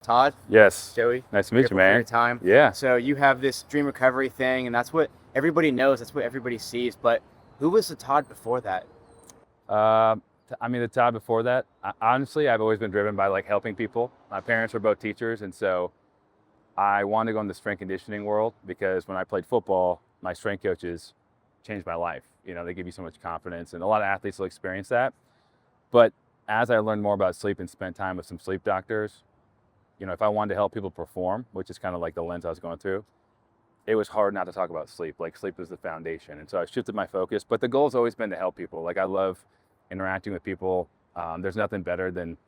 Todd, Yes. Joey, Nice to meet you, grateful for your man. time. Yeah. So you have this dream recovery thing, and that's what everybody knows. That's what everybody sees. But who was the Todd before that? The time before that, honestly, I've always been driven by like helping people. My parents were both teachers, and so I wanted to go in the strength conditioning world because when I played football, my strength coaches changed my life. You know, they give you so much confidence, and a lot of athletes will experience that. But as I learned more about sleep and spent time with some sleep doctors, you know, if I wanted to help people perform, which is kind of like the lens I was going through, it was hard not to talk about sleep. Like sleep is the foundation. And so I shifted my focus, but the goal has always been to help people. Like I love interacting with people. There's nothing better than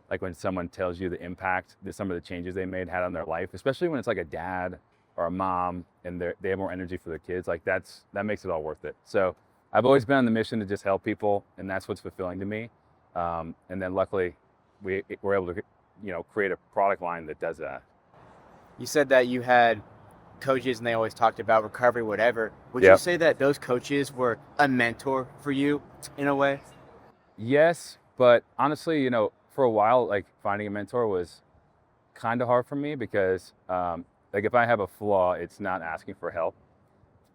like when someone tells you the impact that some of the changes they made had on their life, especially when it's like a dad or a mom and they have more energy for their kids. Like that makes it all worth it. So I've always been on the mission to just help people, and that's what's fulfilling to me. And then luckily we're able to, you know, create a product line that does that. You said that you had coaches, and they always talked about recovery, whatever. Would you Yep. say that those coaches were a mentor for you in a way? Yes, but honestly, you know, for a while, like finding a mentor was kind of hard for me because, like, if I have a flaw, it's not asking for help.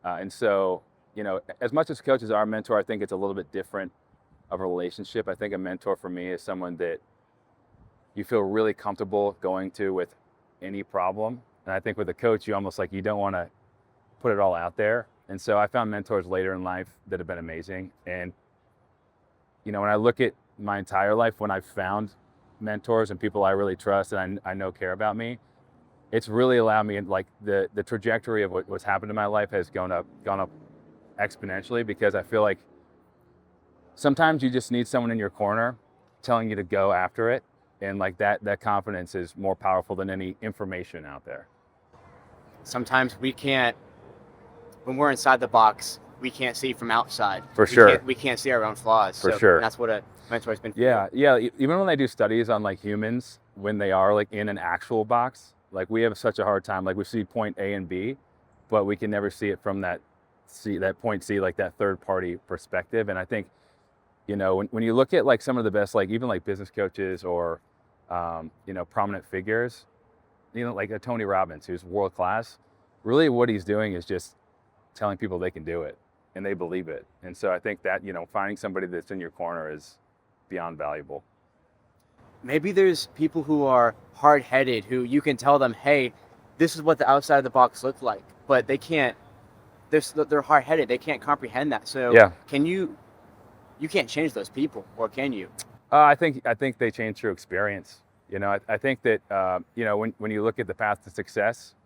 And so, you know, as much as coaches are a mentor, I think it's a little bit different of a relationship. I think a mentor for me is someone that you feel really comfortable going to with any problem. And I think with a coach, you almost like you don't want to put it all out there. And so I found mentors later in life that have been amazing. And you know, when I look at my entire life, when I've found mentors and people I really trust and I know care about me, it's really allowed me, like the trajectory of what's happened in my life has gone up exponentially, because I feel like sometimes you just need someone in your corner telling you to go after it. And like that confidence is more powerful than any information out there. Sometimes we can't, when we're inside the box, we can't see from outside. For sure. We can't see our own flaws. For So sure. that's what a mentor's been for Yeah, you. yeah. Even when they do studies on like humans, when they are like in an actual box, like we have such a hard time. Like we see point A and B, but we can never see it from that point C, like that third party perspective. And I think, you know, when you look at like some of the best, like even like business coaches or, you know, prominent figures, you know, like a Tony Robbins, who's world class, really what he's doing is just telling people they can do it and they believe it. And so I think that, you know, finding somebody that's in your corner is beyond valuable. Maybe there's people who are hard-headed, who you can tell them, hey, this is what the outside of the box looks like, but they can't, they're hard-headed, they can't comprehend that. So Yeah. you can't change those people, or can you? I think they change through experience. You know, I think that, you know, when you look at the path to success,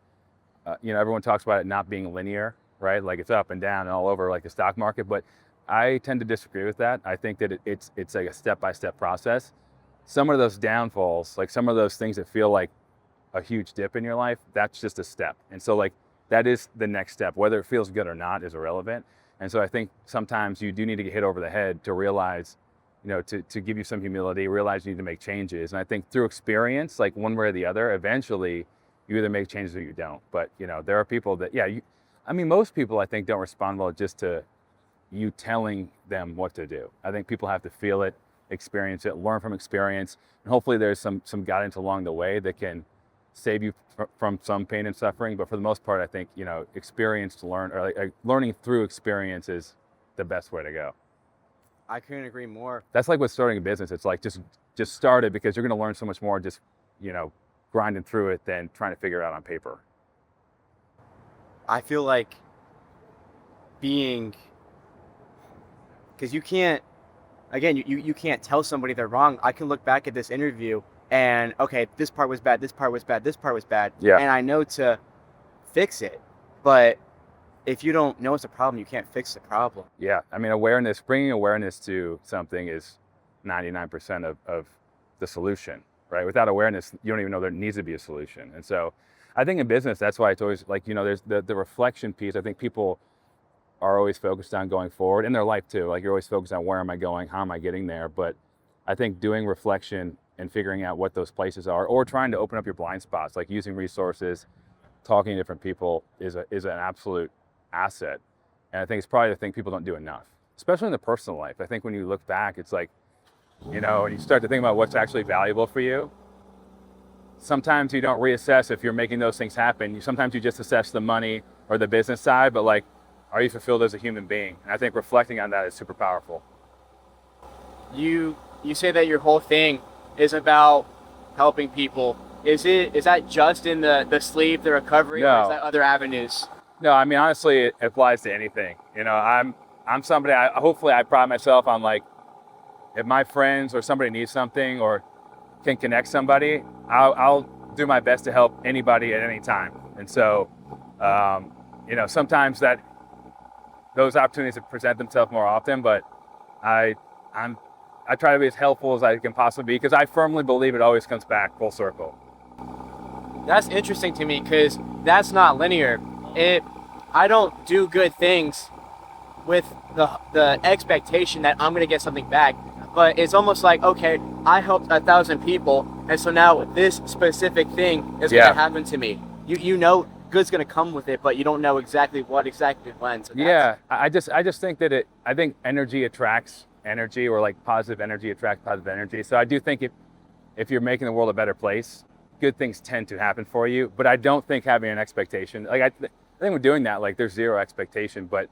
you know, everyone talks about it not being linear, right? Like it's up and down and all over like the stock market, but I tend to disagree with that. I think that it's like a step-by-step process. Some of those downfalls, like some of those things that feel like a huge dip in your life, that's just a step. And so like that is the next step. Whether it feels good or not is irrelevant. And so I think sometimes you do need to get hit over the head to realize, you know, to give you some humility, realize you need to make changes. And I think through experience, like one way or the other, eventually you either make changes or you don't. But, you know, there are people that, yeah, most people I think don't respond well just to you telling them what to do. I think people have to feel it, experience it, learn from experience, and hopefully there's some guidance along the way that can save you from some pain and suffering. But for the most part, I think, you know, experience to learn, or like learning through experience is the best way to go. I couldn't agree more. That's like with starting a business. It's like just start it, because you're going to learn so much more just, you know, grinding through it than trying to figure it out on paper. I feel like because you can't, again, you can't tell somebody they're wrong. I can look back at this interview and, okay, this part was bad, this part was bad, this part was bad. Yeah. And I know to fix it. But if you don't know it's a problem, you can't fix the problem. Yeah. I mean, bringing awareness to something is 99% of the solution, right? Without awareness, you don't even know there needs to be a solution. And so I think in business, that's why it's always like, you know, there's the reflection piece. I think people are always focused on going forward in their life too. Like you're always focused on where am I going? How am I getting there? But I think doing reflection and figuring out what those places are, or trying to open up your blind spots, like using resources, talking to different people is an absolute asset. And I think it's probably the thing people don't do enough, especially in the personal life. I think when you look back, it's like, you know, and you start to think about what's actually valuable for you, sometimes you don't reassess if you're making those things happen. Sometimes you just assess the money or the business side, but like, are you fulfilled as a human being? And I think reflecting on that is super powerful. You say that your whole thing is about helping people. Is that just in the sleep, the recovery, or is No. that other avenues? No, I mean, honestly, it applies to anything. You know, I'm somebody, hopefully I pride myself on like, if my friends or somebody needs something or can connect somebody, I'll do my best to help anybody at any time. And so, you know, sometimes those opportunities present themselves more often, but I try to be as helpful as I can possibly be, because I firmly believe it always comes back full circle. That's interesting to me, because that's not linear. I don't do good things with the expectation that I'm going to get something back, but it's almost like, okay, I helped 1,000 people, and so now this specific thing is going to happen to me. You know good's going to come with it, but you don't know exactly what exactly when. So I just think that I think energy attracts energy, or like positive energy attracts positive energy. So I do think if you're making the world a better place, good things tend to happen for you. But I don't think having an expectation, like I think we're doing that, like there's zero expectation, but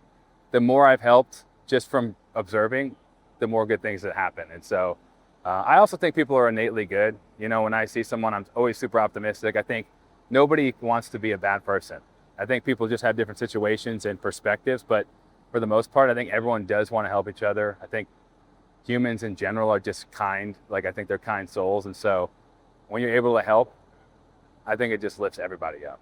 the more I've helped just from observing, the more good things that happen. And so I also think people are innately good. You know, when I see someone, I'm always super optimistic. I think nobody wants to be a bad person. I think people just have different situations and perspectives, but for the most part, I think everyone does want to help each other. I think humans in general are just kind. Like, I think they're kind souls. And so when you're able to help, I think it just lifts everybody up.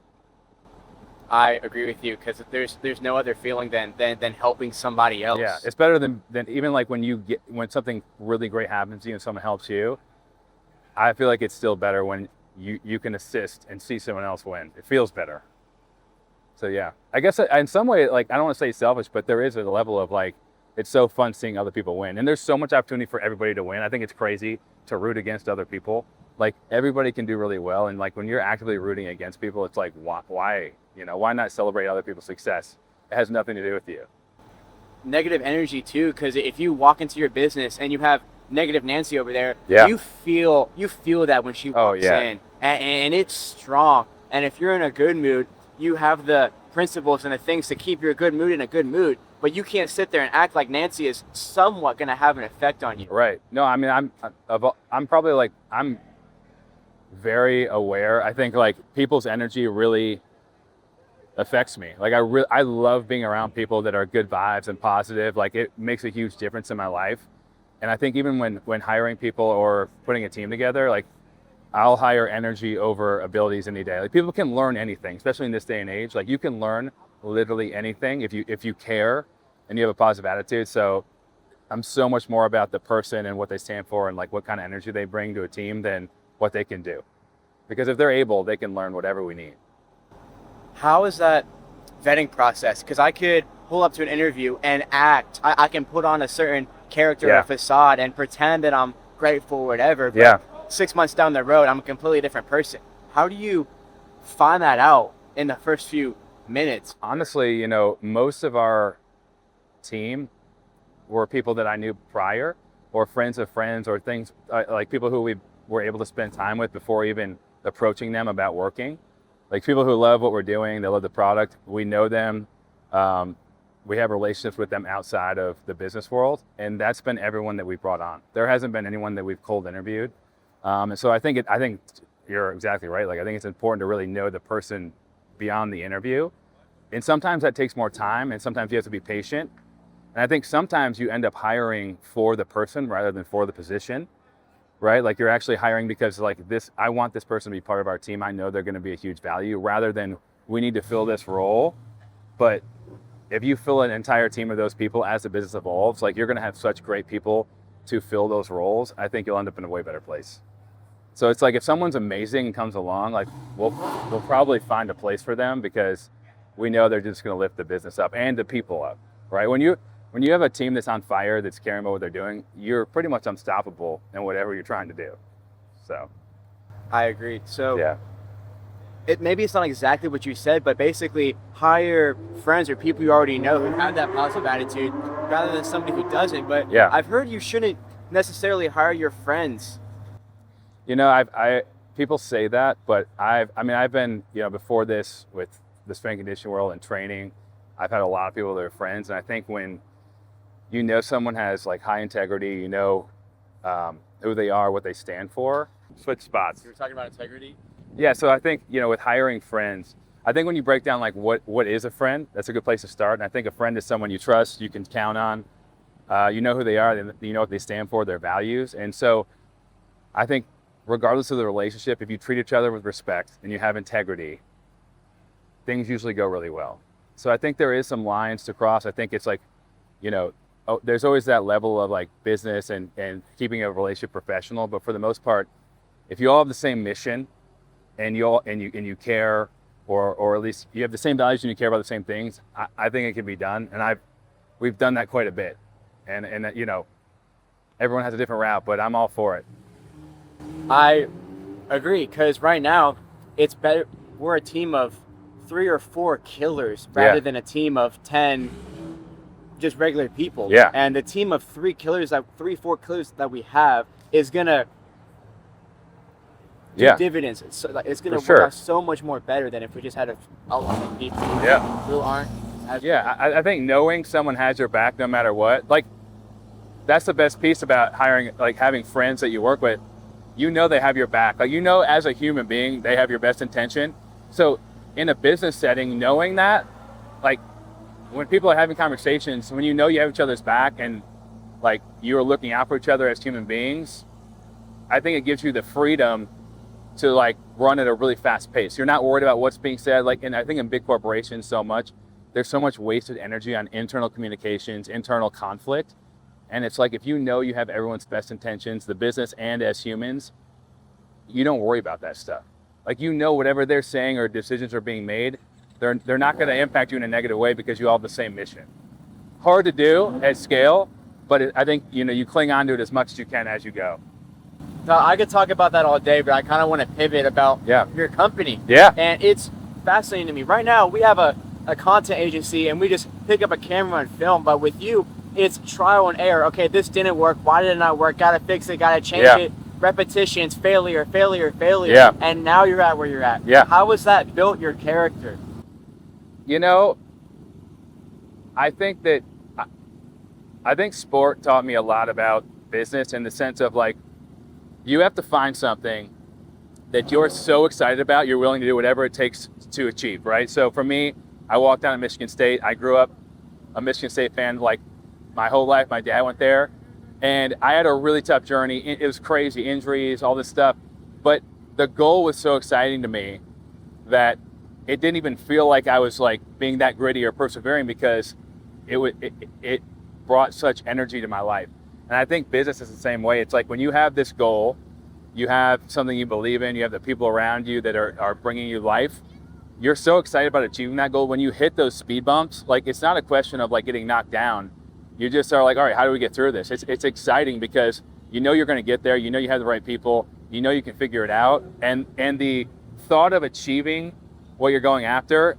I agree with you, because there's no other feeling than helping somebody else. Yeah, it's better than even like when something really great happens to you and someone helps you. I feel like it's still better when you can assist and see someone else win. It feels better. So yeah, I guess in some way, like, I don't want to say selfish, but there is a level of like, it's so fun seeing other people win. And there's so much opportunity for everybody to win. I think it's crazy to root against other people. Like, everybody can do really well. And like, when you're actively rooting against people, it's like, why? You know, why not celebrate other people's success? It has nothing to do with you. Negative energy too, because if you walk into your business and you have negative Nancy over there, you feel that when she walks in, and it's strong. And if you're in a good mood, you have the principles and the things to keep your good mood in a good mood, but you can't sit there and act like Nancy is somewhat going to have an effect on you. Right. No, I mean, I'm probably like, I'm very aware. I think like people's energy really affects me. Like, I love being around people that are good vibes and positive. Like, it makes a huge difference in my life. And I think even when hiring people or putting a team together, like, I'll hire energy over abilities any day. Like, people can learn anything, especially in this day and age. Like, you can learn literally anything if you care and you have a positive attitude. So I'm so much more about the person and what they stand for and like what kind of energy they bring to a team than what they can do. Because if they're able, they can learn whatever we need. How is that vetting process? Because I could pull up to an interview and act. I can put on a certain character or facade and pretend that I'm grateful or whatever. But 6 months down the road, I'm a completely different person. How do you find that out in the first few minutes? Honestly, you know, most of our team were people that I knew prior, or friends of friends, or things like people who we were able to spend time with before even approaching them about working. Like, people who love what we're doing, they love the product. We know them. We have relationships with them outside of the business world, and that's been everyone that we've brought on. There hasn't been anyone that we've cold interviewed. And so I think you're exactly right. Like, I think it's important to really know the person beyond the interview. And sometimes that takes more time, and sometimes you have to be patient. And I think sometimes you end up hiring for the person rather than for the position, right? Like, you're actually hiring because like I want this person to be part of our team. I know they're going to be a huge value, rather than we need to fill this role. But if you fill an entire team of those people as the business evolves, like, you're going to have such great people to fill those roles. I think you'll end up in a way better place. So it's like, if someone's amazing and comes along, like, we'll probably find a place for them, because we know they're just going to lift the business up and the people up, right? When you have a team that's on fire, that's caring about what they're doing, you're pretty much unstoppable in whatever you're trying to do. So I agree. So maybe it's not exactly what you said, but basically hire friends or people you already know who have that positive attitude rather than somebody who doesn't. But I've heard you shouldn't necessarily hire your friends. You know, people say that, but I've been, before this with the strength and conditioning world and training, I've had a lot of people that are friends. And I think when someone has like high integrity, who they are, what they stand for, switch spots. You were talking about integrity? Yeah, so I think, with hiring friends, I think when you break down like what is a friend, that's a good place to start. And I think a friend is someone you trust, you can count on, you know who they are, you know what they stand for, their values. And so I think regardless of the relationship, if you treat each other with respect and you have integrity, things usually go really well. So I think there is some lines to cross. I think it's like, there's always that level of like business and keeping a relationship professional. But for the most part, if you all have the same mission and you care, or at least you have the same values and you care about the same things, I think it can be done. And we've done that quite a bit. And everyone has a different route, but I'm all for it. I agree, because right now it's better. We're a team of 3 or 4 killers rather than a team of 10 just regular people. Yeah. And the team of 4 killers that we have is gonna do dividends. It's gonna work out so much more better than if we just had a lot of people who aren't. I think knowing someone has your back no matter what, like that's the best piece about having friends that you work with. They have your back. Like, as a human being, they have your best intention. So in a business setting, knowing that, like when people are having conversations, when you have each other's back and like you are looking out for each other as human beings, I think it gives you the freedom to like run at a really fast pace. You're not worried about what's being said. And I think in big corporations there's so much wasted energy on internal communications, internal conflict. And it's like, if you have everyone's best intentions, the business and as humans, you don't worry about that stuff. Like, whatever they're saying or decisions are being made, they're not going to impact you in a negative way because you all have the same mission. Hard to do at scale, but I think, you cling on to it as much as you can as you go. Now, I could talk about that all day, but I kind of want to pivot about your company. Yeah. And it's fascinating to me. Right now, we have a content agency and we just pick up a camera and film, but with you, it's trial and error. Okay, this didn't work. Why did it not work? Gotta fix it, gotta change it. Repetitions, failure. Yeah. And now you're at where you're at. Yeah. How has that built your character? I think sport taught me a lot about business in the sense of like, you have to find something that you're so excited about, you're willing to do whatever it takes to achieve, right? So for me, I walked down at Michigan State. I grew up a Michigan State fan like my whole life. My dad went there, and I had a really tough journey. It was crazy, injuries, all this stuff. But the goal was so exciting to me that it didn't even feel like I was like being that gritty or persevering, because it brought such energy to my life. And I think business is the same way. It's like when you have this goal, you have something you believe in, you have the people around you that are bringing you life. You're so excited about achieving that goal. When you hit those speed bumps, like it's not a question of like getting knocked down. You just are like, all right, how do we get through this? It's exciting because you're going to get there. You have the right people. You can figure it out. And the thought of achieving what you're going after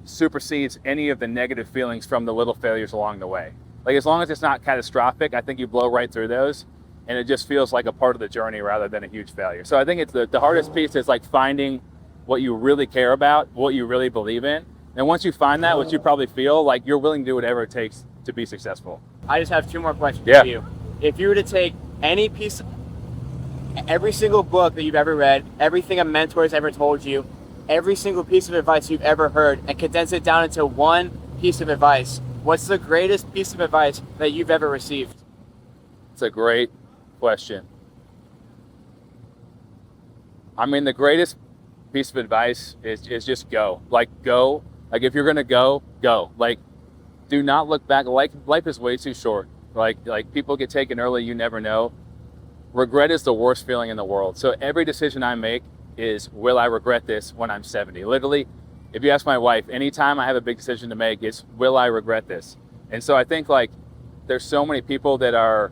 supersedes any of the negative feelings from the little failures along the way. Like, as long as it's not catastrophic, I think you blow right through those, and it just feels like a part of the journey rather than a huge failure. So I think it's the hardest piece is like finding what you really care about, what you really believe in. And once you find that, what you probably feel, like you're willing to do whatever it takes to be successful. I just have 2 more questions for you. If you were to take every single book that you've ever read, everything a mentor has ever told you, every single piece of advice you've ever heard, and condense it down into one piece of advice, what's the greatest piece of advice that you've ever received? It's a great question. I mean, the greatest piece of advice is just go. Like, go. Like, if you're going to go, go. Like, do not look back. Life is way too short. Like people get taken early, you never know. Regret is the worst feeling in the world. So every decision I make is, will I regret this when I'm 70? Literally, if you ask my wife, anytime I have a big decision to make, it's, will I regret this? And so I think like there's so many people that are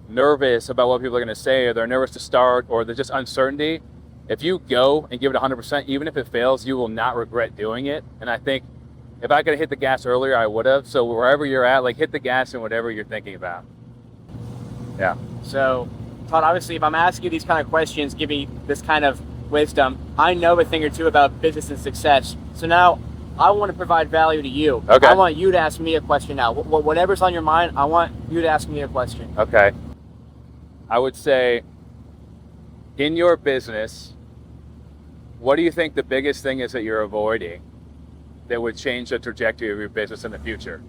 nervous about what people are going to say, or they're nervous to start, or there's just uncertainty. If you go and give it 100%, even if it fails, you will not regret doing it. And I think if I could have hit the gas earlier, I would have. So wherever you're at, like, hit the gas in whatever you're thinking about. Yeah. So Todd, obviously, if I'm asking you these kind of questions, give me this kind of wisdom, I know a thing or two about business and success. So now I want to provide value to you. Okay. I want you to ask me a question now. Whatever's on your mind, I want you to ask me a question. Okay. I would say, in your business, what do you think the biggest thing is that you're avoiding that would change the trajectory of your business in the future?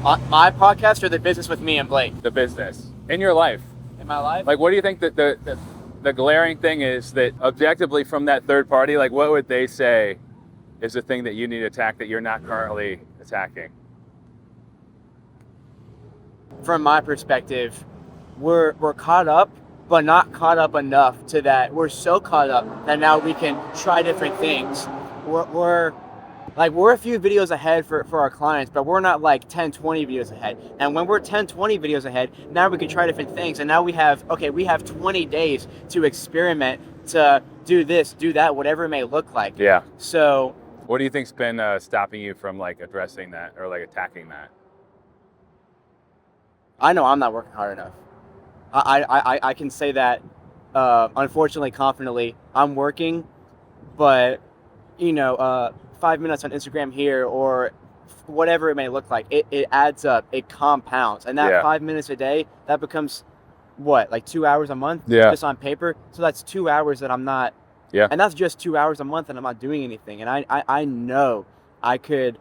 My podcast or the business with me and Blake? The business. In your life. In my life? Like, what do you think that the glaring thing is that objectively from that third party, like what would they say is the thing that you need to attack that you're not currently attacking? From my perspective, we're caught up, but not caught up enough to that we're so caught up that now we can try different things. We're a few videos ahead for our clients, but we're not like 10, 20 videos ahead. And when we're 10, 20 videos ahead, now we can try different things. And now we have 20 days to experiment, to do this, do that, whatever it may look like. Yeah. So what do you think's been stopping you from like addressing that or like attacking that? I know I'm not working hard enough. I can say that, unfortunately, confidently, I'm working, but 5 minutes on Instagram here or whatever it may look like, it adds up, it compounds, and that 5 minutes a day, that becomes what, like 2 hours a month, just on paper. So that's 2 hours that I'm not, and that's just 2 hours a month and I'm not doing anything. And I know I could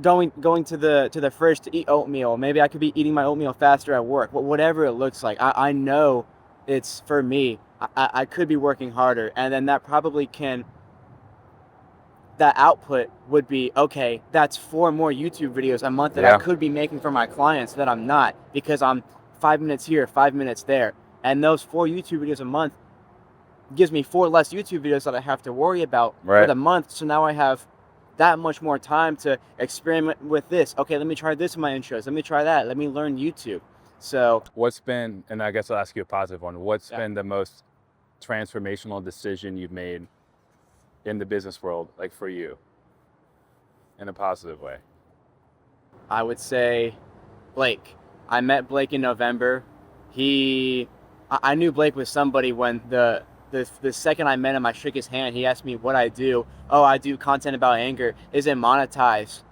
going to the fridge to eat oatmeal. Maybe I could be eating my oatmeal faster at work. Whatever it looks like, I know it's for me. I could be working harder, and then that probably can. That output would be, okay, that's 4 more YouTube videos a month that I could be making for my clients that I'm not, because I'm 5 minutes here, 5 minutes there. And those 4 YouTube videos a month gives me 4 less YouTube videos that I have to worry about for the month. So now I have that much more time to experiment with this. Okay, let me try this in my intros. Let me try that. Let me learn YouTube. So what's been, and I guess I'll ask you a positive one, what's been the most transformational decision you've made in the business world, like for you, in a positive way? I would say Blake. I met Blake in November. I knew Blake was somebody when the second I met him, I shook his hand. He asked me what I do. Oh, I do content about anger. Is it monetized?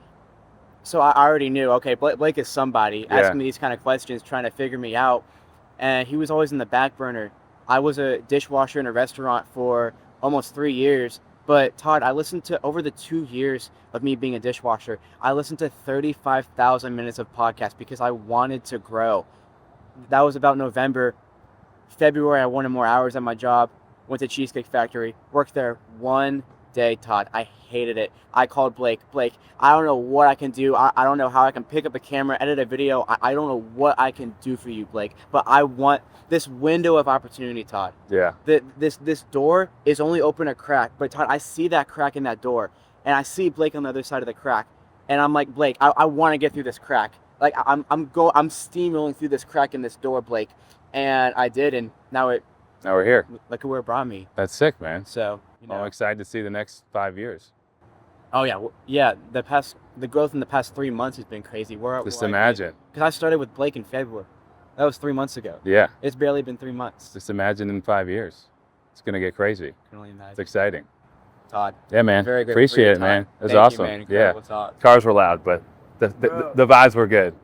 So I already knew, okay, Blake is somebody asking me these kind of questions, trying to figure me out. And he was always in the back burner. I was a dishwasher in a restaurant for almost 3 years. But Todd, I listened to, over the 2 years of me being a dishwasher, I listened to 35,000 minutes of podcasts because I wanted to grow. That was about November. February, I wanted more hours at my job, went to Cheesecake Factory, worked there 1 day, Todd. I hated it. I called Blake. Blake, I don't know what I can do. I don't know how I can pick up a camera, edit a video. I don't know what I can do for you, Blake. But I want this window of opportunity, Todd. Yeah. This door is only open a crack. But Todd, I see that crack in that door. And I see Blake on the other side of the crack. And I'm like, Blake, I want to get through this crack. Like I'm steamrolling through this crack in this door, Blake. And I did, and now we're here. Look at where it brought me. That's sick, man. So I'm excited to see the next 5 years. Oh yeah, the growth in the past 3 months has been crazy. Just imagine. Because I started with Blake in February. That was 3 months ago. Yeah. It's barely been 3 months. Just imagine in 5 years. It's gonna get crazy. I can only imagine. It's exciting. Todd. Yeah, man. Very grateful Appreciate it, for your man. time. It was Thank awesome. you, man. Incredible talk. Cars were loud, but the vibes were good.